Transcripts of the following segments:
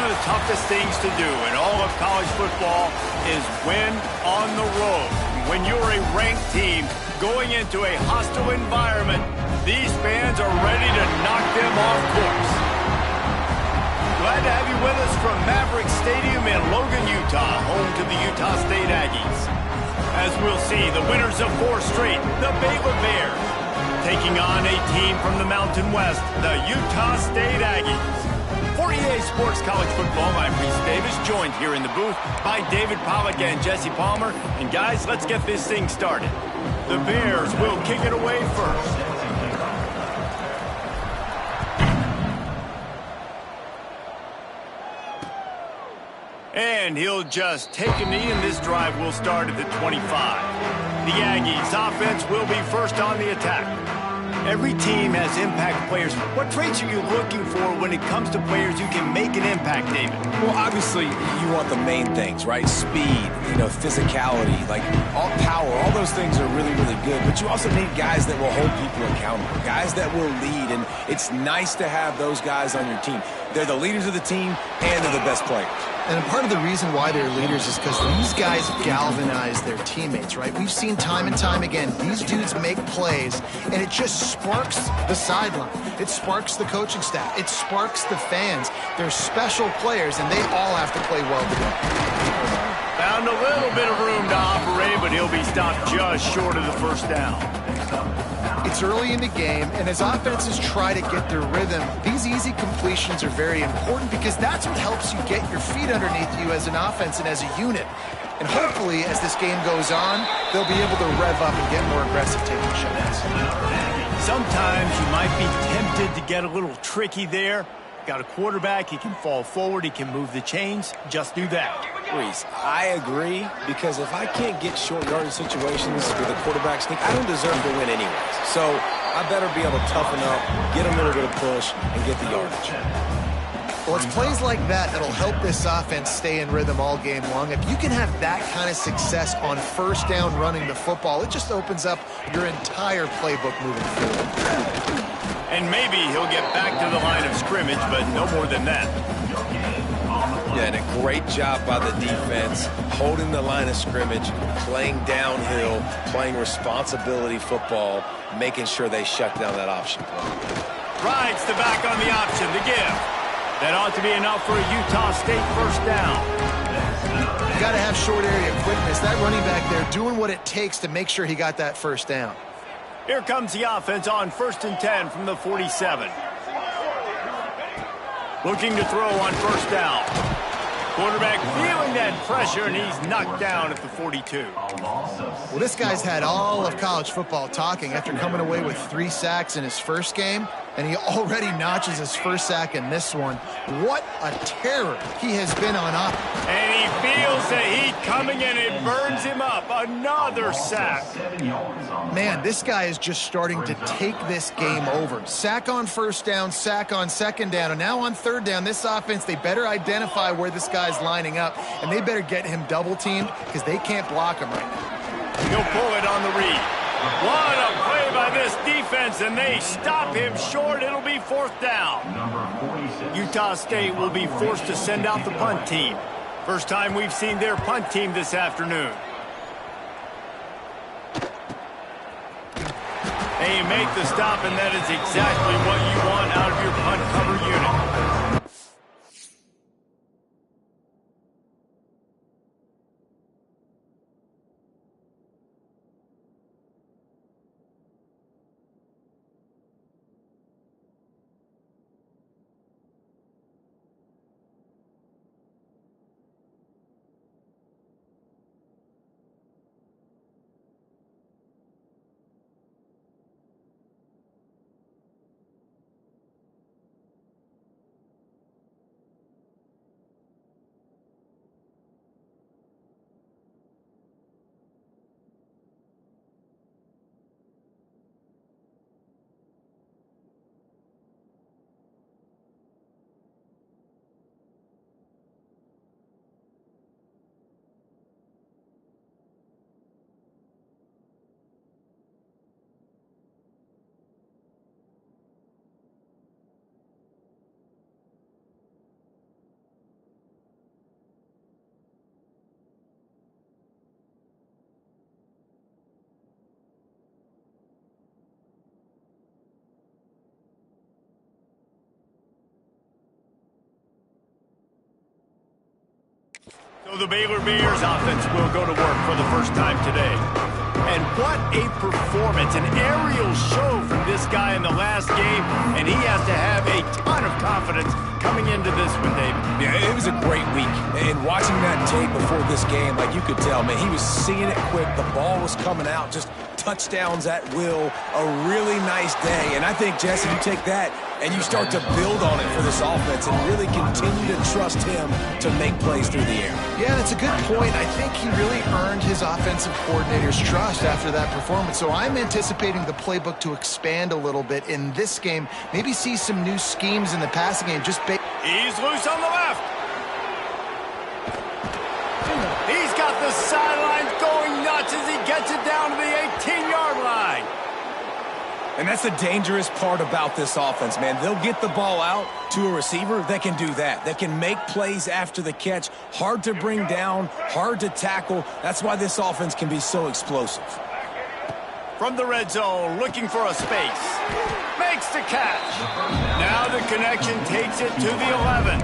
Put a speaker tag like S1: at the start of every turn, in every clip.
S1: of the toughest things to do in all of college football is win on the road. When you're a ranked team going into a hostile environment, these fans are ready to knock them off course. Glad to have you with us from Maverick Stadium in Logan, Utah, home to the Utah State Aggies. As we'll see, the winners of 4 straight, the Baylor Bears, taking on a team from the Mountain West, the Utah State Aggies. For EA Sports College Football, I'm Reese Davis, joined here in the booth by David Pollack and Jesse Palmer. And guys, let's get this thing started. The Bears will kick it away first. And he'll just take a knee, and this drive will start at the 25. The Aggies offense will be first on the attack. Every team has impact players. What traits are you looking for when it comes to players who can make an impact, David?
S2: Well, obviously, you want the main things, right? Speed, physicality, like all power. All those things are really, really good. But you also need guys that will hold people accountable, guys that will lead. And it's nice to have those guys on your team. They're the leaders of the team, and they're the best players.
S3: And part of the reason why they're leaders is because these guys galvanize their teammates, right? We've seen time and time again, these dudes make plays, and it just sparks the sideline. It sparks the coaching staff. It sparks the fans. They're special players, and they all have to play well together.
S1: Found a little bit of room to operate, but he'll be stopped just short of the first down.
S3: It's early in the game, and as offenses try to get their rhythm, these easy completions are very important because that's what helps you get your feet underneath you as an offense and as a unit. And hopefully, as this game goes on, they'll be able to rev up and get more aggressive taking shots.
S1: Sometimes you might be tempted to get a little tricky there. Got a quarterback, he can fall forward, he can move the chains. Just do that.
S2: Reese, I agree, because if I can't get short yardage situations with a quarterback sneak, I don't deserve to win anyways. So I better be able to toughen up, get a little bit of push, and get the yardage.
S3: Well, it's plays like that that'll help this offense stay in rhythm all game long. If you can have that kind of success on first down running the football, it just opens up your entire playbook moving forward.
S1: And maybe he'll get back to the line of scrimmage, but no more than that.
S2: Yeah, and a great job by the defense, holding the line of scrimmage, playing downhill, playing responsibility football, making sure they shut down that option play.
S1: Rides the back on the option, the give. That ought to be enough for a Utah State first down.
S3: You got to have short area quickness. That running back there doing what it takes to make sure he got that first down.
S1: Here comes the offense on 1st and 10 from the 47. Looking to throw on first down. Quarterback feeling that pressure, and he's knocked down at the 42.
S3: Well, this guy's had all of college football talking after coming away with 3 sacks in his first game, and he already notches his first sack in this one. What a terror he has been on offense.
S1: And he feels the heat coming, and it burns him up. Another sack.
S3: Man, this guy is just starting to take this game over. Sack on first down, sack on second down, and now on third down, this offense, they better identify where this guy's lining up, and they better get him double-teamed because they can't block him right now.
S1: He'll pull it on the read. What a play by this defense, and they stop him short. It'll be fourth down. Utah State will be forced to send out the punt team. First time we've seen their punt team this afternoon. They make the stop, and that is exactly what you want out of your punt cover unit. So the Baylor Bears offense will go to work for the first time today. And what a performance, an aerial show from this guy in the last game, and he has to have a ton of confidence coming into this one, David.
S2: Yeah, it was a great week. And watching that tape before this game, like you could tell, man, he was seeing it quick. The ball was coming out, just touchdowns at will. A really nice day. And I think, Jesse, you take that and you start to build on it for this offense and really continue to trust him to make plays through the air.
S3: Yeah, that's a good point. I think he really earned his offensive coordinator's trust after that performance. So I'm anticipating the playbook to expand a little bit in this game. Maybe see some new schemes in the passing game.
S1: He's loose on the left. He's got the sidelines going nuts as he gets it down to the 18-yard line.
S2: And that's the dangerous part about this offense, man. They'll get the ball out to a receiver that can do that. That can make plays after the catch. Hard to bring down, hard to tackle. That's why this offense can be so explosive.
S1: From the red zone, looking for a space. Makes the catch. Now the connection takes it to the 11.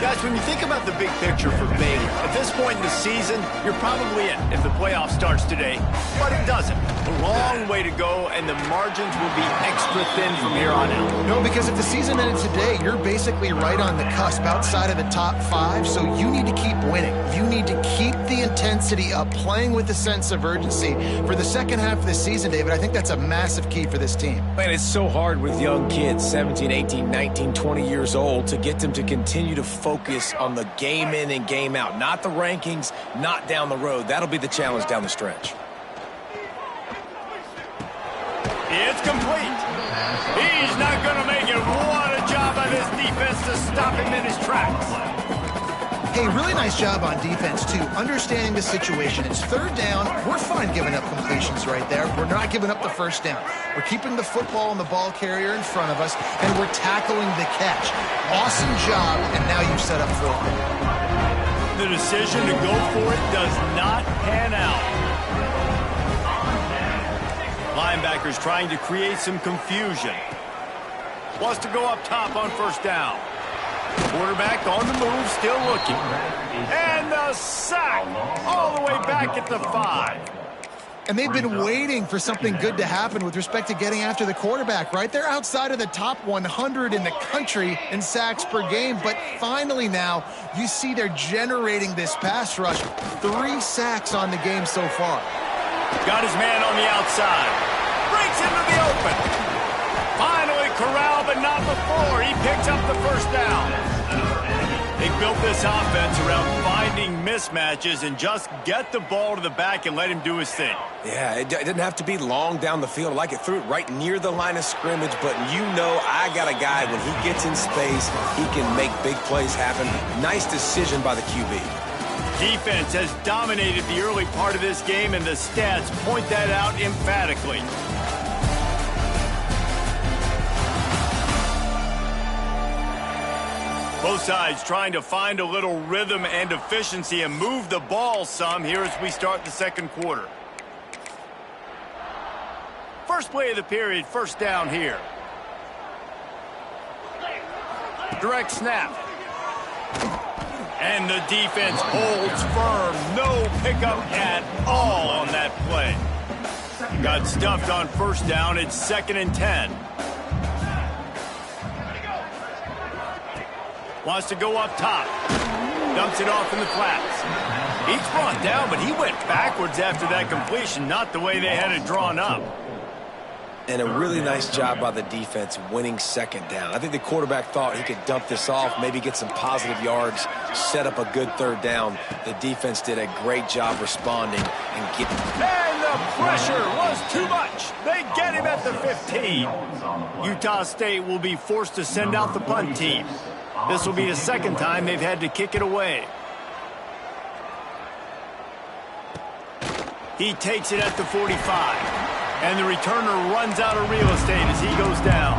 S1: Guys, when you think about the big picture for Baylor, at this point in the season, you're probably in if the playoff starts today. But it doesn't. A long way to go, and the margins will be extra thin from here on out.
S3: No, because if the season ended today, you're basically right on the cusp outside of the top 5, so you need to keep winning. You need to keep the intensity up, playing with a sense of urgency. For the second half of the season, David, I think that's a massive key for this team.
S2: Man, it's so hard with young kids, 17, 18, 19, 20 years old, to get them to continue to focus on the game in and game out, not the rankings, not down the road. That'll be the challenge down the stretch.
S1: It's complete. He's not going to make it. What a job by this defense to stop him in his tracks.
S3: Hey, really nice job on defense, too, understanding the situation. It's third down. We're fine giving up completions right there. We're not giving up the first down. We're keeping the football and the ball carrier in front of us, and we're tackling the catch. Awesome job, and now you've set up for it.
S1: The decision to go for it does not pan out. Linebackers trying to create some confusion. Wants to go up top on first down. Quarterback on the move, still looking. And the sack all the way back at the 5.
S3: And they've been waiting for something good to happen with respect to getting after the quarterback, right? They're outside of the top 100 in the country in sacks per game, but finally now you see they're generating this pass rush. 3 sacks on the game so far.
S1: Got his man on the outside. Breaks into the open. Finally corralled, but not before. He picks up the first down. They built this offense around finding mismatches and just get the ball to the back and let him do his thing.
S2: Yeah, it didn't have to be long down the field. I like it, threw it right near the line of scrimmage, but you know I got a guy, when he gets in space, he can make big plays happen. Nice decision by the QB.
S1: Defense has dominated the early part of this game, and the stats point that out emphatically. Both sides trying to find a little rhythm and efficiency and move the ball some here as we start the second quarter. First play of the period, first down here. Direct snap. And the defense holds firm. No pickup at all on that play. Got stuffed on first down. It's 2nd and 10. Wants to go up top. Dumps it off in the flats. He's brought down, but he went backwards after that completion. Not the way they had it drawn up.
S2: And a really nice job by the defense winning second down. I think the quarterback thought he could dump this off, maybe get some positive yards, set up a good third down. The defense did a great job responding and getting.
S1: And the pressure was too much. They get him at the 15. Utah State will be forced to send out the punt team. This will be the second time they've had to kick it away. He takes it at the 45. And the returner runs out of real estate as he goes down.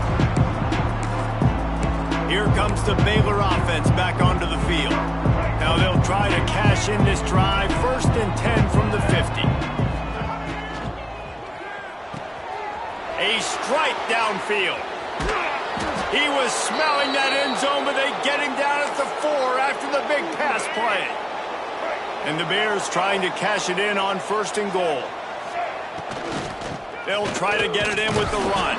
S1: Here comes the Baylor offense back onto the field. Now they'll try to cash in this drive. 1st and 10 from the 50. A strike downfield. He was smelling that end zone, but they get him down at the 4 after the big pass play. And the Bears trying to cash it in on 1st and goal. They'll try to get it in with the run.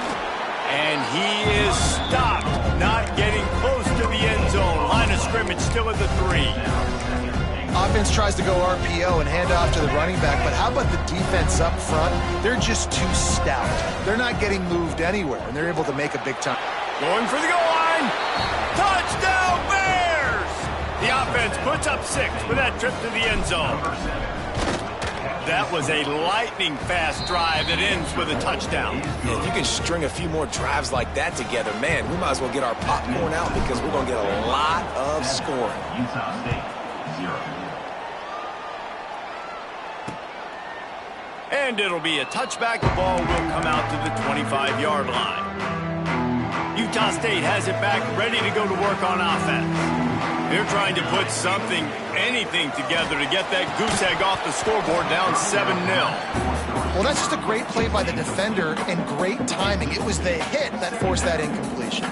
S1: And he is stopped, not getting close to the end zone. Line of scrimmage still at the 3.
S3: Offense tries to go RPO and hand off to the running back, but how about the defense up front? They're just too stout. They're not getting moved anywhere, and they're able to make a big time.
S1: Going for the goal line. Touchdown, Bears! The offense puts up 6 for that trip to the end zone. That was a lightning-fast drive that ends with a touchdown.
S2: Yeah, if you can string a few more drives like that together, man, we might as well get our popcorn out because we're going to get a lot of scoring.
S4: Utah State, 0.
S1: And it'll be a touchback. The ball will come out to the 25-yard line. Utah State has it back, ready to go to work on offense. They're trying to put something, anything together to get that goose egg off the scoreboard down 7-0.
S3: Well, that's just a great play by the defender and great timing. It was the hit that forced that incompletion.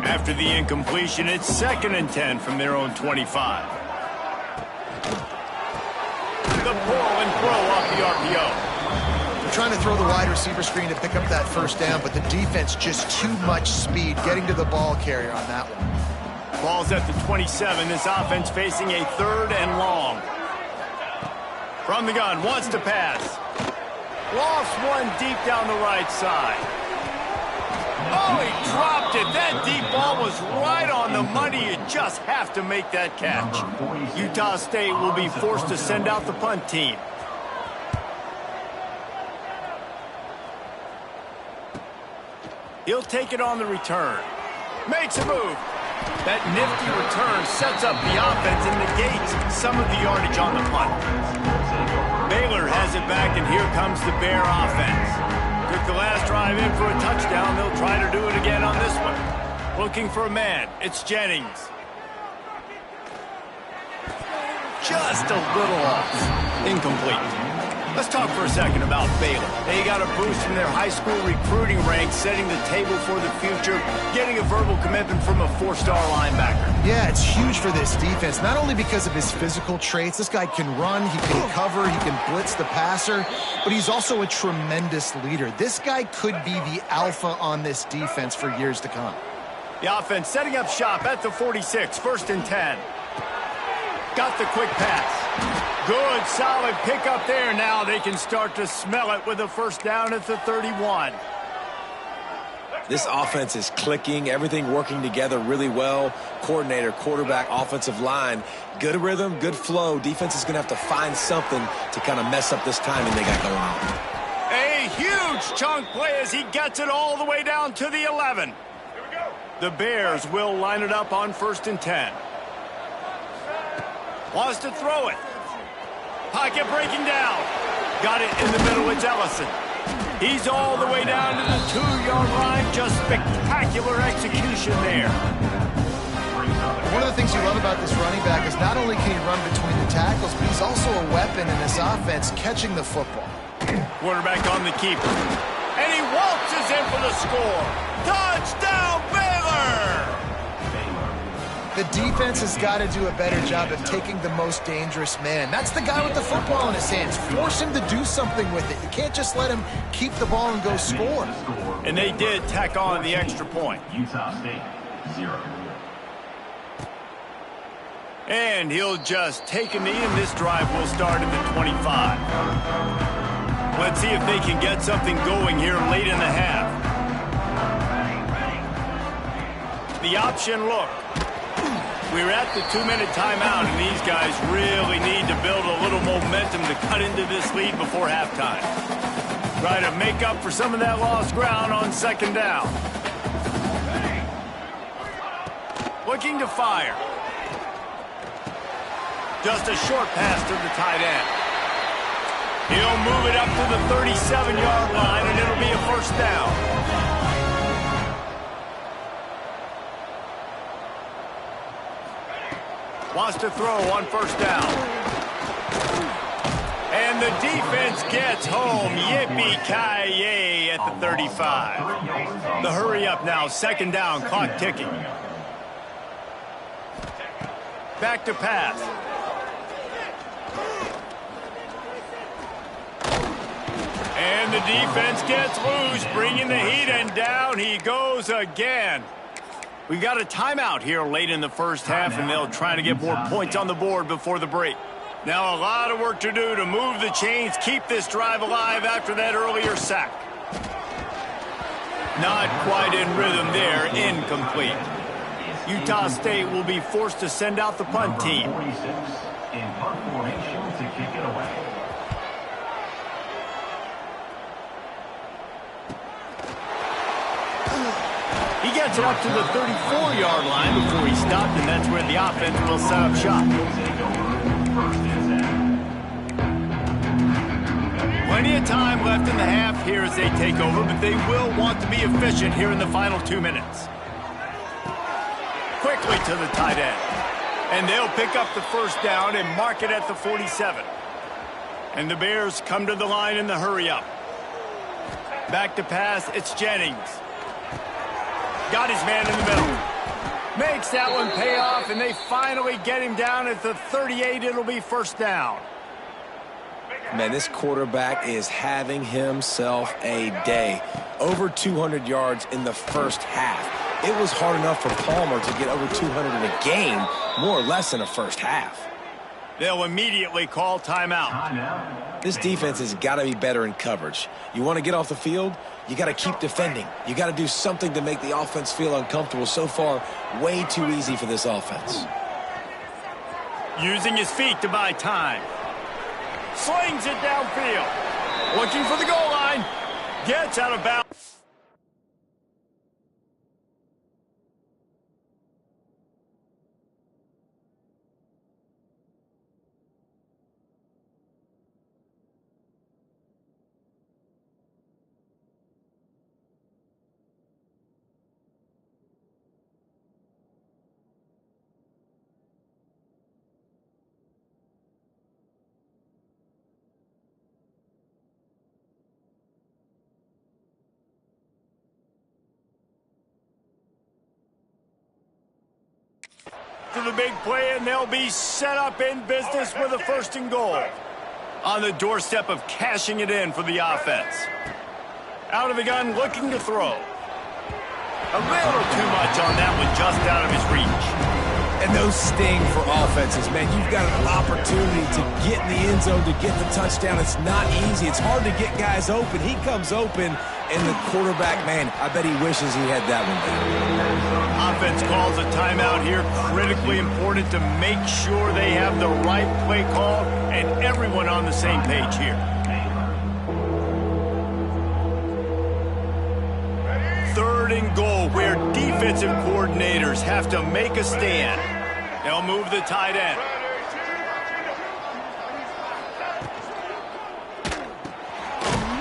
S1: After the incompletion, it's 2nd and 10 from their own 25. The pull and throw off the RPO.
S3: They're trying to throw the wide receiver screen to pick up that 1st down, but the defense just too much speed getting to the ball carrier on that one.
S1: Ball's at the 27. This offense facing a 3rd and long. From the gun, wants to pass. Lost one deep down the right side. Oh, he dropped it. That deep ball was right on the money. You just have to make that catch. Utah State will be forced to send out the punt team. He'll take it on the return. Makes a move. That nifty return sets up the offense and negates some of the yardage on the punt. Baylor has it back, and here comes the Bear offense. Took the last drive in for a touchdown. They'll try to do it again on this one. Looking for a man. It's Jennings. Just a little off. Incomplete. Let's talk for a second about Baylor. They got a boost from their high school recruiting ranks, setting the table for the future, getting a verbal commitment from a 4-star linebacker.
S3: Yeah, it's huge for this defense, not only because of his physical traits. This guy can run, he can cover, he can blitz the passer, but he's also a tremendous leader. This guy could be the alpha on this defense for years to come.
S1: The offense setting up shop at the 46, 1st and 10. Got the quick pass. Good, solid pickup there. Now they can start to smell it with a 1st down at the 31.
S2: This offense is clicking, everything working together really well. Coordinator, quarterback, offensive line, good rhythm, good flow. Defense is going to have to find something to kind of mess up this timing they got going on.
S1: A huge chunk play as he gets it all the way down to the 11. The Bears will line it up on 1st and 10. Wants to throw it. Pocket breaking down. Got it in the middle with Ellison. He's all the way down to the 2-yard line. Just spectacular execution there.
S3: One of the things you love about this running back is not only can he run between the tackles, but he's also a weapon in this offense catching the football.
S1: Quarterback on the keeper. And he waltzes in for the score. Touchdown, Baylor!
S3: The defense has got to do a better job of taking the most dangerous man. That's the guy with the football in his hands. Force him to do something with it. You can't just let him keep the ball and go score.
S1: And they did tack on the extra point.
S4: Utah State, 0.
S1: And he'll just take a knee, and this drive will start at the 25. Let's see if they can get something going here late in the half. The option look. We're at the 2-minute timeout, and these guys really need to build a little momentum to cut into this lead before halftime. Try to make up for some of that lost ground on 2nd down. Looking to fire. Just a short pass to the tight end. He'll move it up to the 37-yard line, and it'll be a 1st down. Wants to throw on 1st down. And And the defense gets home. Yippee-ki-yay at the 35. The hurry up now. Second down. Clock ticking. Back to pass. And the defense gets loose, bringing the heat, and down he goes again. We've got a timeout here late in the first half, and they'll try to get more points on the board before the break. Now a lot of work to do to move the chains, keep this drive alive after that earlier sack. Not quite in rhythm there, incomplete. Utah State will be forced to send out the punt team.
S4: 46 in punt formation to kick it away.
S1: He gets it up to the 34-yard line before he stopped, and that's where the offense will set up shop. Plenty of time left in the half here as they take over, but they will want to be efficient here in the final 2 minutes. Quickly to the tight end. And they'll pick up the first down and mark it at the 47. And the Bears come to the line in the hurry-up. Back to pass, it's Jennings. Got his man in the middle. Makes that one pay off, and they finally get him down at the 38. It'll be first down.
S2: Man, this quarterback is having himself a day. Over 200 yards in the first half. It was hard enough for Palmer to get over 200 in a game, more or less in a first half.
S1: They'll immediately call timeout.
S2: This defense has got to be better in coverage. You want to get off the field, you got to keep defending. You got to do something to make the offense feel uncomfortable. So far, way too easy for this offense.
S1: Using his feet to buy time. Slings it downfield. Looking for the goal line. Gets out of bounds. To the big play, and they'll be set up in business with a first and goal. On the doorstep of cashing it in for the offense. Out of the gun, looking to throw. A little too much on that one, just out of his reach.
S2: And those sting for offenses, man. You've got an opportunity to get in the end zone, to get the touchdown. It's not easy. It's hard to get guys open. He comes open, and the quarterback, man, I bet he wishes he had that one down.
S1: Offense calls a timeout here. Critically important to make sure they have the right play call and everyone on the same page here. Third and goal, where defensive coordinators have to make a stand. They'll move the tight end.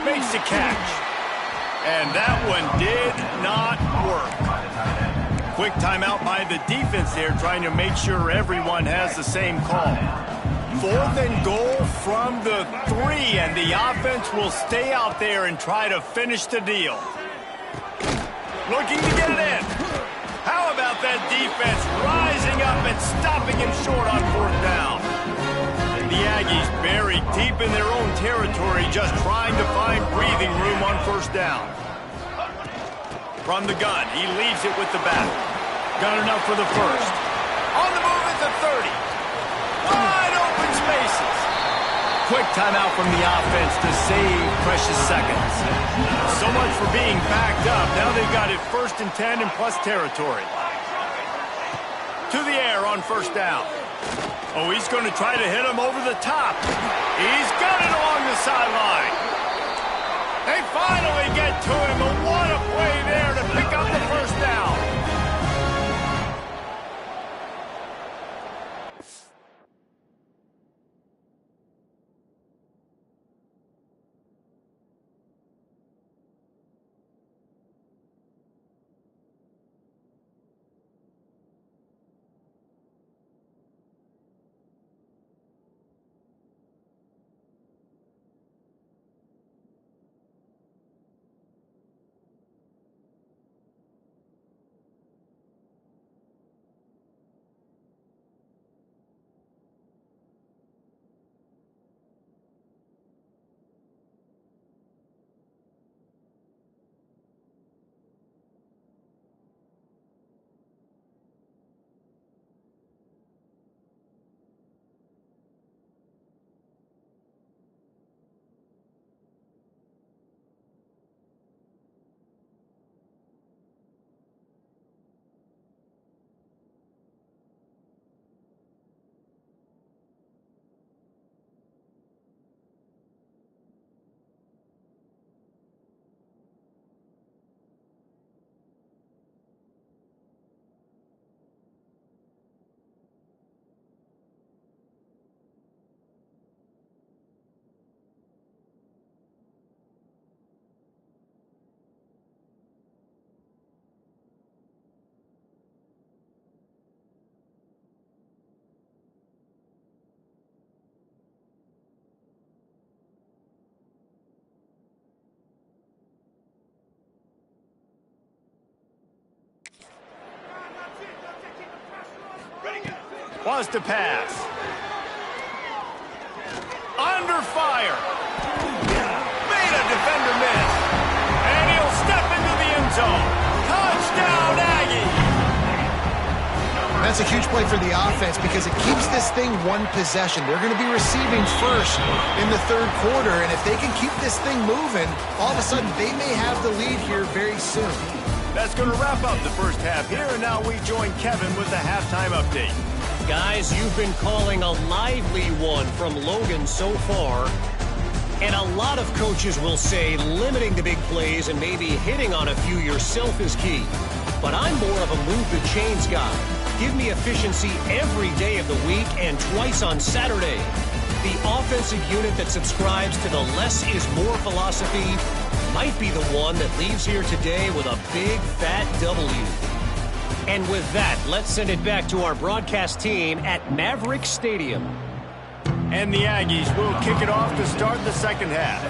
S1: Makes the catch. And that one did not work. Quick timeout by the defense there, trying to make sure everyone has the same call. Fourth and goal from the 3, and the offense will stay out there and try to finish the deal. Looking to get it in. How about that defense rising up and stopping him short on fourth down? The Aggies buried deep in their own territory, just trying to find breathing room on first down. From the gun, he leaves it with the back. Got enough for the first. On the move at the 30. Wide open spaces. Quick timeout from the offense to save precious seconds. So much for being backed up. Now they've got it 1st and 10 in plus territory. To the air on first down. Oh, he's going to try to hit him over the top. He's got it along the sideline. They finally get to him, and what a play there to pick up the first down. Wants to pass. Under fire. Made a defender miss. And he'll step into the end zone. Touchdown, Aggie.
S3: That's a huge play for the offense because it keeps this thing one possession. They're going to be receiving first in the third quarter, and if they can keep this thing moving, all of a sudden they may have the lead here very soon.
S1: That's going to wrap up the first half here, and now we join Kevin with the halftime update.
S5: Guys, you've been calling a lively one from Logan so far. And a lot of coaches will say limiting the big plays and maybe hitting on a few yourself is key. But I'm more of a move the chains guy. Give me efficiency every day of the week and twice on Saturday. The offensive unit that subscribes to the less is more philosophy might be the one that leaves here today with a big fat W. And with that, let's send it back to our broadcast team at Maverick Stadium.
S1: And the Aggies will kick it off to start the second half.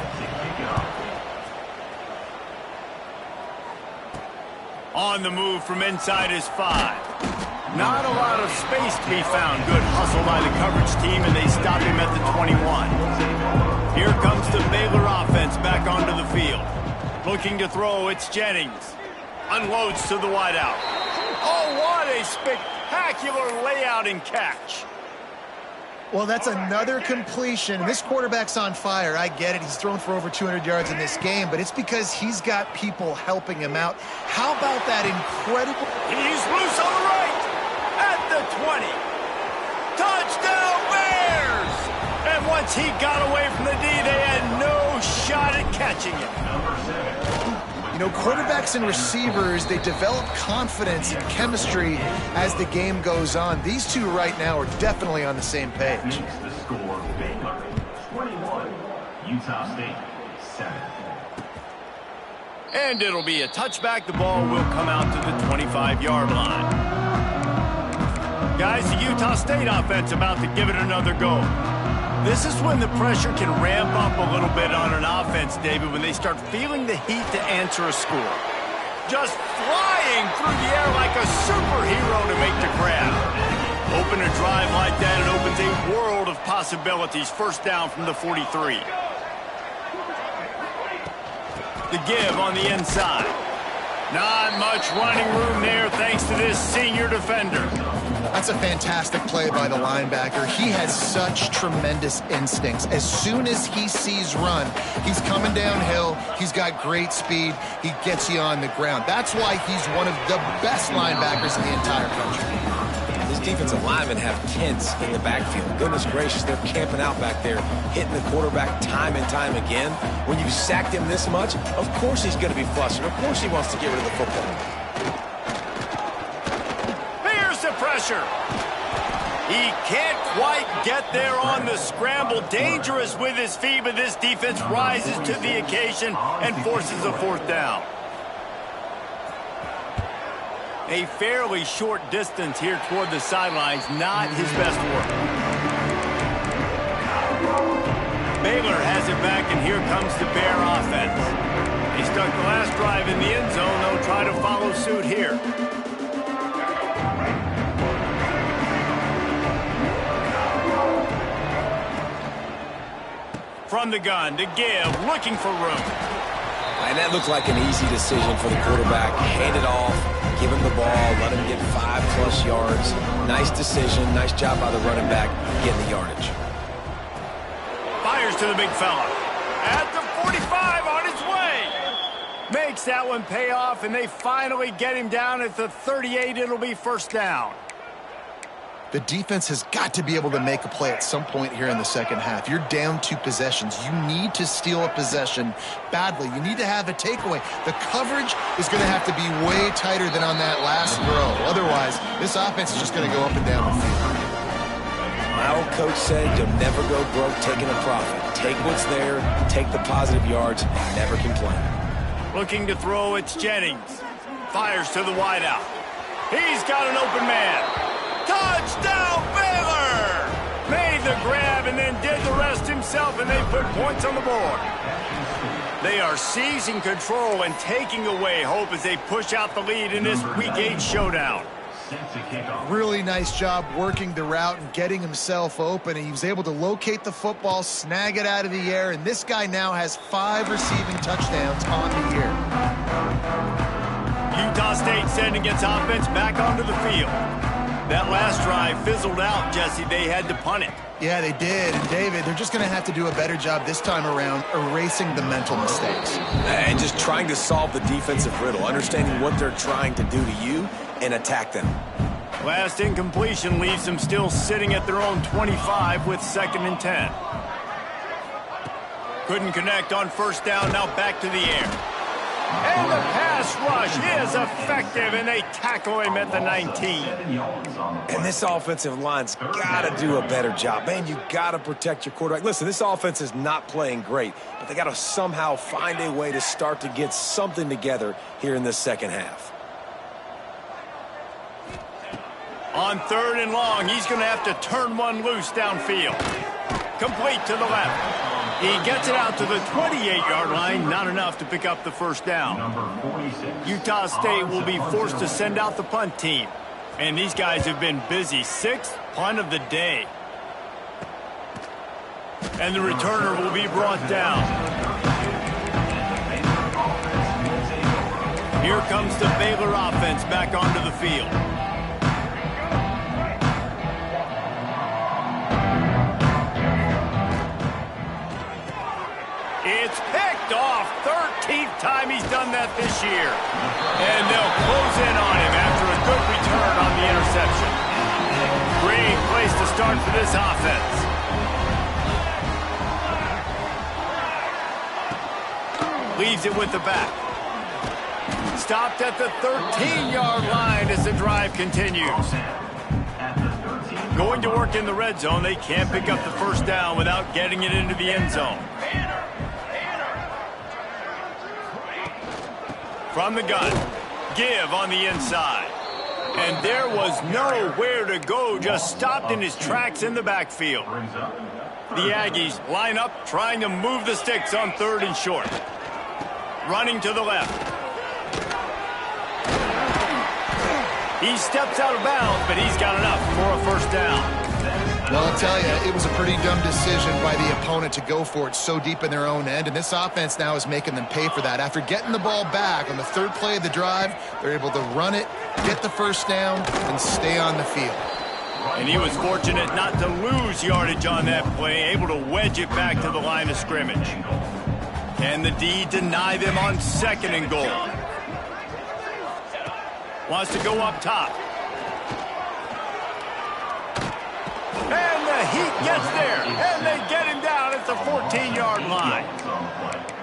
S1: On the move from inside his 5. Not a lot of space to be found. Good hustle by the coverage team, and they stop him at the 21. Here comes the Baylor offense back onto the field. Looking to throw, it's Jennings. Unloads to the wideout. Oh, what a spectacular layout and catch.
S3: Well, that's another completion. This quarterback's on fire. I get it. He's thrown for over 200 yards in this game, but it's because he's got people helping him out. How about that incredible...
S1: He's loose on the right at the 20. Touchdown Bears! And once he got away from the D, they had no shot at catching him.
S3: You know, quarterbacks and receivers, they develop confidence and chemistry as the game goes on. These two right now are definitely on the same page.
S4: The score, Baylor 21, Utah State 7.
S1: And it'll be a touchback. The ball will come out to the 25-yard line. Guys, the Utah State offense about to give it another go. This is when the pressure can ramp up a little bit on an offense, David, when they start feeling the heat to answer a score. Just flying through the air like a superhero to make the grab. Open a drive like that, it opens a world of possibilities. First down from the 43. The give on the inside. Not much running room there thanks to this senior defender.
S3: That's a fantastic play by the linebacker. He has such tremendous instincts. As soon as he sees run, he's coming downhill. He's got great speed. He gets you on the ground. That's why he's one of the best linebackers in the entire country.
S2: These defensive linemen have tents in the backfield. Goodness gracious, they're camping out back there, hitting the quarterback time and time again. When you sacked him this much, of course he's going to be flustered. Of course he wants to get rid of the football.
S1: Pressure. He can't quite get there on the scramble. Dangerous with his feet, but this defense rises to the occasion and forces a fourth down. A fairly short distance here toward the sidelines, not his best work. Baylor has it back, and here comes the Bear offense. They stuck the last drive in the end zone. They'll try to follow suit here. From the gun to give, looking for room.
S2: And that looked like an easy decision for the quarterback. Hand it off, give him the ball, let him get 5+ yards. Nice decision, nice job by the running back getting the yardage.
S1: Fires to the big fella. At the 45 on his way. Makes that one pay off, and they finally get him down at the 38. It'll be first down.
S3: The defense has got to be able to make a play at some point here in the second half. You're down 2 possessions. You need to steal a possession badly. You need to have a takeaway. The coverage is going to have to be way tighter than on that last throw. Otherwise, this offense is just going to go up and down the field.
S2: My old coach said you'll never go broke taking a profit. Take what's there, take the positive yards, and never complain.
S1: Looking to throw, it's Jennings. Fires to the wideout. He's got an open man. Touchdown, Baylor! Made the grab and then did the rest himself, and they put points on the board. They are seizing control and taking away hope as they push out the lead in this Week 8 showdown.
S4: set to kick off.
S3: Really nice job working the route and getting himself open. He was able to locate the football, snag it out of the air, and this guy now has 5 receiving touchdowns on the year.
S1: Utah State sending its offense back onto the field. That last drive fizzled out, Jesse. They had to punt it.
S3: Yeah, they did. And, David, they're just going to have to do a better job this time around erasing the mental mistakes.
S2: And just trying to solve the defensive riddle, understanding what they're trying to do to you and attack them.
S1: Last incompletion leaves them still sitting at their own 25 with 2nd and 10. Couldn't connect on first down, now back to the air. And the pass rush is effective, and they tackle him at the 19.
S2: And this offensive line's got to do a better job. Man, you got to protect your quarterback. Listen, this offense is not playing great, but they got to somehow find a way to start to get something together here in the second half.
S1: On 3rd and long, he's going to have to turn one loose downfield. Complete to the left. He gets it out to the 28-yard line, not enough to pick up the first down. Utah State will be forced to send out the punt team. And these guys have been busy. 6th punt of the day. And the returner will be brought down. Here comes the Baylor offense back onto the field. It's picked off. 13th time he's done that this year. And they'll close in on him after a good return on the interception. Great place to start for this offense. Leaves it with the back. Stopped at the 13-yard line as the drive continues. Going to work in the red zone. They can't pick up the first down without getting it into the end zone. From the gun, give on the inside. And there was nowhere to go, just stopped in his tracks in the backfield. The Aggies line up, trying to move the sticks on 3rd and short. Running to the left. He steps out of bounds, but he's got enough for a first down.
S3: Well, I'll tell you, it was a pretty dumb decision by the opponent to go for it so deep in their own end, and this offense now is making them pay for that. After getting the ball back on the 3rd play of the drive, they're able to run it, get the first down, and stay on the field.
S1: And he was fortunate not to lose yardage on that play, able to wedge it back to the line of scrimmage. Can the D deny them on 2nd and goal? Wants to go up top. And the Heat gets there, and they get him down at the 14-yard line.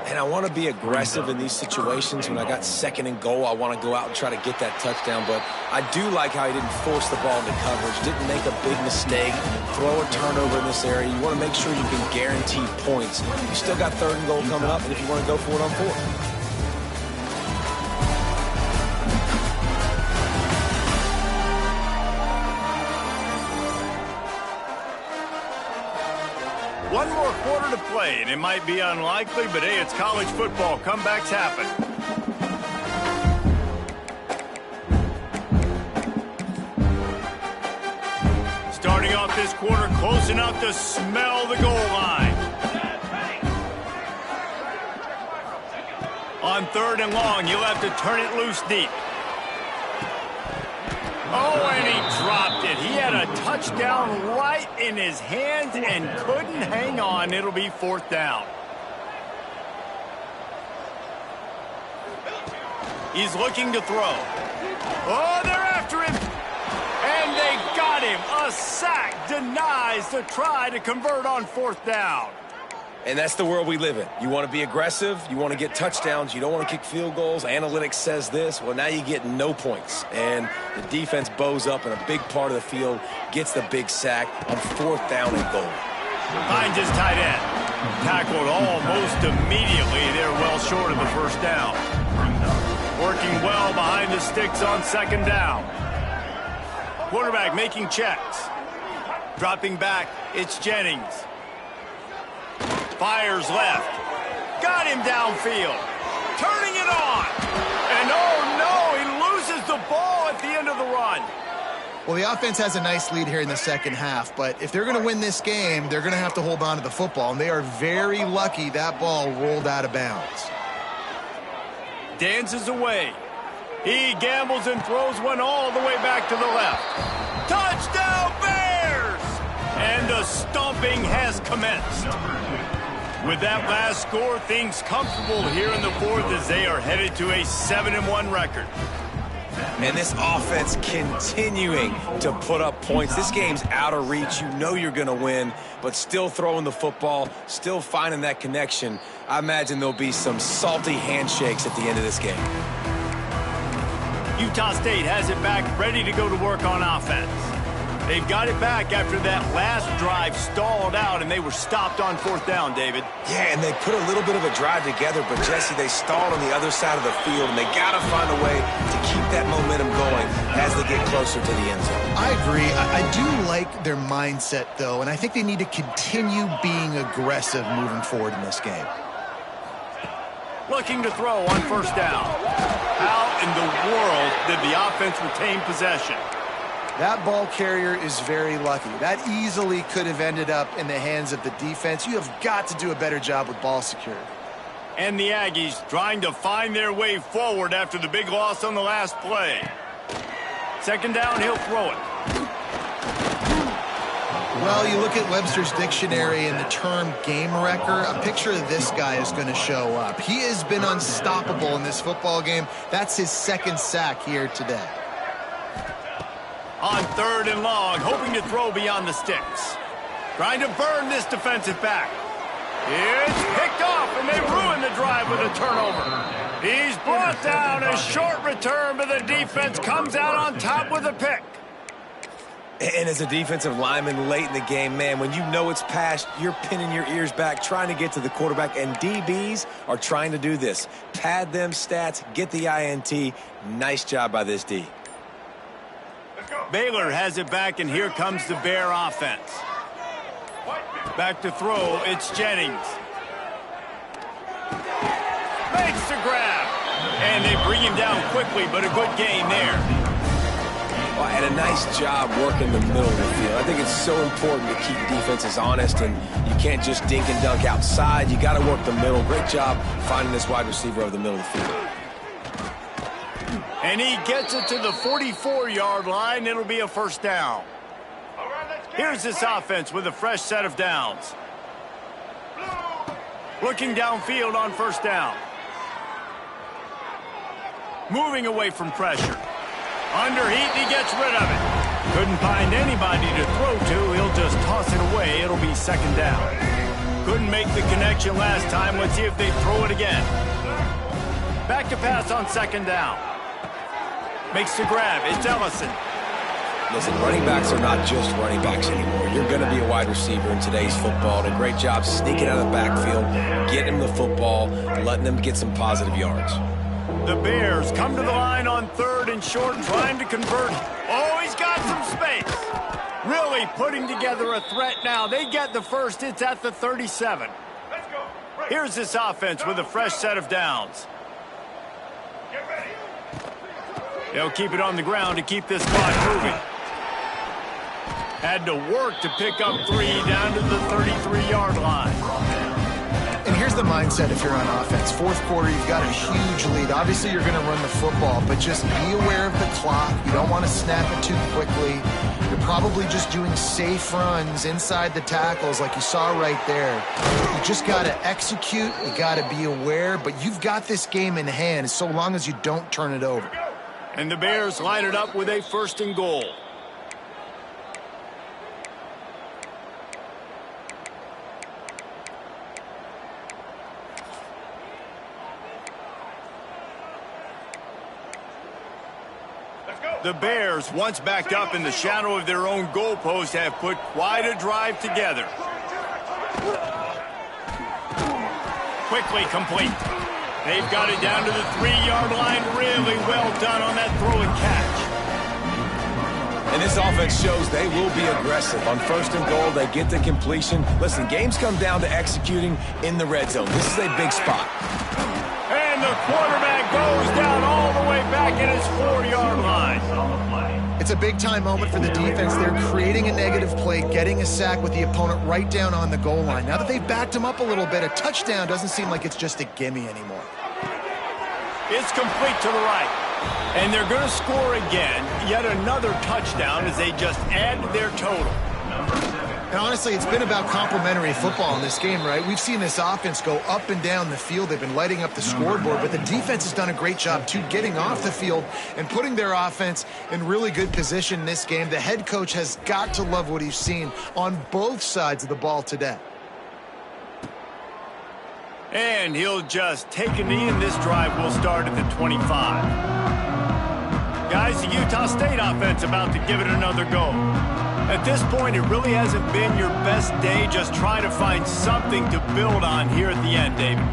S2: And I want to be aggressive in these situations. When I got 2nd and goal, I want to go out and try to get that touchdown. But I do like how he didn't force the ball into coverage, didn't make a big mistake, throw a turnover in this area. You want to make sure you can guarantee points. You still got 3rd and goal coming up, and if you want to go for it on 4th.
S1: One more quarter to play, and it might be unlikely, but hey, it's college football. Comebacks happen. Starting off this quarter close enough to smell the goal line. On 3rd and long, you'll have to turn it loose deep. Oh, and he dropped it. He had a touchdown right in his hands and couldn't hang on. It'll be 4th down. He's looking to throw. Oh, they're after him. And they got him. A sack denies the try to convert on 4th down.
S2: And that's the world we live in. You want to be aggressive. You want to get touchdowns. You don't want to kick field goals. Analytics says this. Well, now you get no points. And the defense bows up in a big part of the field, gets the big sack on 4th down and goal.
S1: Finds his tight end. Tackled almost immediately. They're well short of the first down. Working well behind the sticks on 2nd down. Quarterback making checks. Dropping back, it's Jennings. Fires left. Got him downfield. Turning it on. And oh no, he loses the ball at the end of the run.
S3: Well, the offense has a nice lead here in the second half, but if they're going to win this game, they're going to have to hold on to the football, and they are very lucky that ball rolled out of bounds.
S1: Dances away. He gambles and throws one all the way back to the left. Touchdown, Bears! And the stomping has commenced. With that last score, things comfortable here in the fourth as they are headed to a 7-1 record.
S2: And this offense continuing to put up points. This game's out of reach. You know you're going to win, but still throwing the football, still finding that connection. I imagine there'll be some salty handshakes at the end of this game.
S1: Utah State has it back, ready to go to work on offense. They've got it back after that last drive stalled out, and they were stopped on fourth down, David.
S2: Yeah, and they put a little bit of a drive together, but, Jesse, they stalled on the other side of the field, and they got to find a way to keep that momentum going as they get closer to the end zone.
S3: I agree. I do like their mindset, though, and I think they need to continue being aggressive moving forward in this game.
S1: Looking to throw on first down. How in the world did the offense retain possession?
S3: That ball carrier is very lucky. That easily could have ended up in the hands of the defense. You have got to do a better job with ball security.
S1: And the Aggies trying to find their way forward after the big loss on the last play. Second down, he'll throw it.
S3: Well, you look at Webster's dictionary and the term game wrecker, a picture of this guy is going to show up. He has been unstoppable in this football game. That's his second sack here today.
S1: On third and long, hoping to throw beyond the sticks. Trying to burn this defensive back. It's picked off, and they ruin the drive with a turnover. He's brought down, a short return, but the defense comes out on top with a pick.
S2: And as a defensive lineman late in the game, man, when you know it's past, you're pinning your ears back, trying to get to the quarterback, and DBs are trying to do this. Pad them stats, get the INT. Nice job by this D.
S1: Baylor has it back, and here comes the Bear offense. Back to throw, it's Jennings. Makes the grab. And they bring him down quickly, but a good gain there.
S2: Well, and a nice job working the middle of the field. I think it's so important to keep defenses honest, and you can't just dink and dunk outside. You got to work the middle. Great job finding this wide receiver over the middle of the field.
S1: And he gets it to the 44-yard line. It'll be a first down. Here's this offense with a fresh set of downs. Looking downfield on first down. Moving away from pressure. Under heat, he gets rid of it. Couldn't find anybody to throw to. He'll just toss it away. It'll be second down. Couldn't make the connection last time. Let's see if they throw it again. Back to pass on second down. Makes the grab. It's Ellison.
S2: Listen, running backs are not just running backs anymore. You're going to be a wide receiver in today's football. And a great job sneaking out of the backfield, getting him the football, letting them get some positive yards.
S1: The Bears come to the line on third and short, trying to convert. Oh, he's got some space. Really putting together a threat now. They get the first. It's at the 37. Here's this offense with a fresh set of downs. They'll keep it on the ground to keep this clock moving. Had to work to pick up 3 down to the 33-yard line.
S3: And here's the mindset if you're on offense. Fourth quarter, you've got a huge lead. Obviously, you're going to run the football, but just be aware of the clock. You don't want to snap it too quickly. You're probably just doing safe runs inside the tackles like you saw right there. You just got to execute. You got to be aware, but you've got this game in hand so long as you don't turn it over.
S1: And the Bears line it up with a first and goal. The Bears, once backed up in the shadow of their own goalpost, have put quite a drive together. Quickly complete. They've got it down to the 3-yard line. Really well done on that throw and catch.
S2: And this offense shows they will be aggressive. On first and goal, they get the completion. Listen, games come down to executing in the red zone. This is a big spot.
S1: And the quarterback goes down all the way back at his 4-yard line.
S3: It's a big-time moment for the defense. They're creating a negative play, getting a sack with the opponent right down on the goal line. Now that they've backed him up a little bit, a touchdown doesn't seem like it's just a gimme anymore.
S1: It's complete to the right. And they're going to score again. Yet another touchdown as they just add to their total.
S3: And honestly, it's been about complementary football in this game, right? We've seen this offense go up and down the field. They've been lighting up the scoreboard, but the defense has done a great job, too, getting off the field and putting their offense in really good position in this game. The head coach has got to love what he's seen on both sides of the ball today.
S1: And he'll just take a knee, and this drive will start at the 25. Guys, the Utah State offense about to give it another go. At this point, it really hasn't been your best day. Just trying to find something to build on here at the end, David.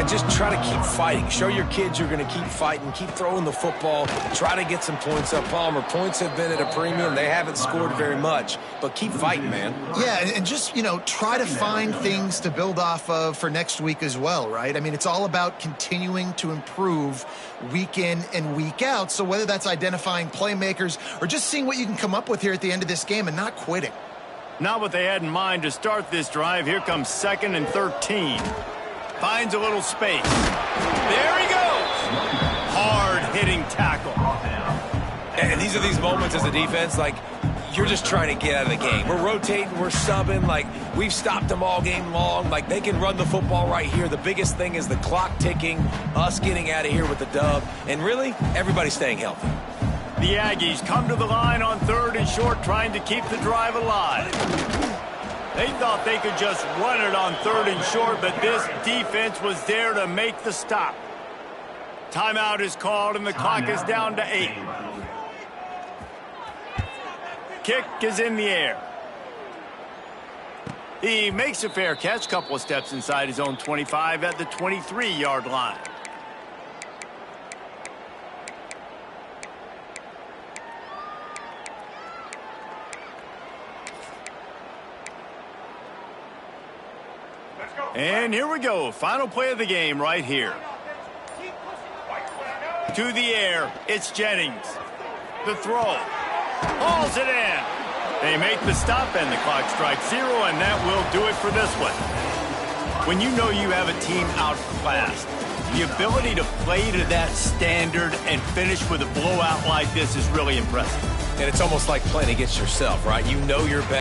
S2: Just try to keep fighting. Show your kids you're going to keep fighting. Keep throwing the football. Try to get some points up. Palmer, points have been at a premium. They haven't scored very much, but keep fighting, man.
S3: Yeah, and just, try to find things to build off of for next week as well, right? I mean, it's all about continuing to improve week in and week out. So whether that's identifying playmakers or just seeing what you can come up with here at the end of this game and not quitting.
S1: Not what they had in mind to start this drive. Here comes 2nd and 13. Finds a little space. There he goes. Hard-hitting tackle.
S2: And these are these moments as a defense, like, you're just trying to get out of the game. We're rotating, we're subbing, like, we've stopped them all game long. Like, they can run the football right here. The biggest thing is the clock ticking, us getting out of here with the dub, and really, everybody staying healthy.
S1: The Aggies come to the line on 3rd and short, trying to keep the drive alive. They thought they could just run it on 3rd and short, but this defense was there to make the stop. Timeout is called, and the clock is down to 8. Kick is in the air. He makes a fair catch, couple of steps inside his own 25 at the 23-yard line. And here we go. Final play of the game right here. To the air. It's Jennings. The throw. Hauls it in. They make the stop, and the clock strikes 0, and that will do it for this one. When you know you have a team outclassed, the ability to play to that standard and finish with a blowout like this is really impressive.
S2: And it's almost like playing against yourself, right? You know you're better.